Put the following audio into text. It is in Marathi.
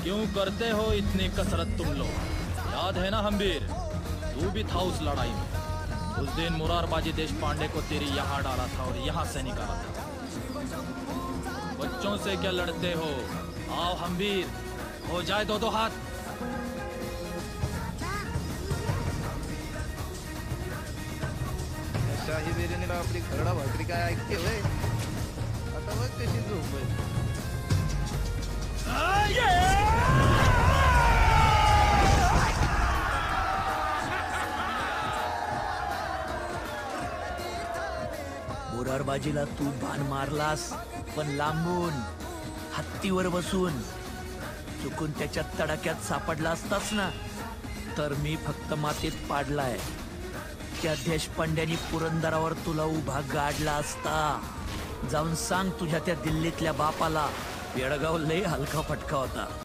क्यों करते हो इतनी कसरत तुम लोग? याद है ना हम्बीर, तू भी था उस लड़ाई में। उस दिन मुरारबाजी देशपांडे को तेरी यहाँ डाला था और यहाँ से निकाला था। बच्चों से क्या लड़ते हो? आओ हम्बीर, हो जाए दो दो हाथ। शाही बेरीने आपली खरडा भाकरी काय ऐकते होय? आता बघ कशी झोप आहे. मुरारबाजीला तू बाण मारलास, पण लांबून, हत्तीवर बसून. चुकून त्याच्या तडाक्यात सापडला असतास ना, तर मी फक्त मातीत पाडलाय. त्या देशपांड्यानी पुरंदरावर तुला उभा गाडला असता. जाऊन सांग तुझ्या त्या दिल्लीतल्या बापाला, बेळगाव लय हलका फटका होता.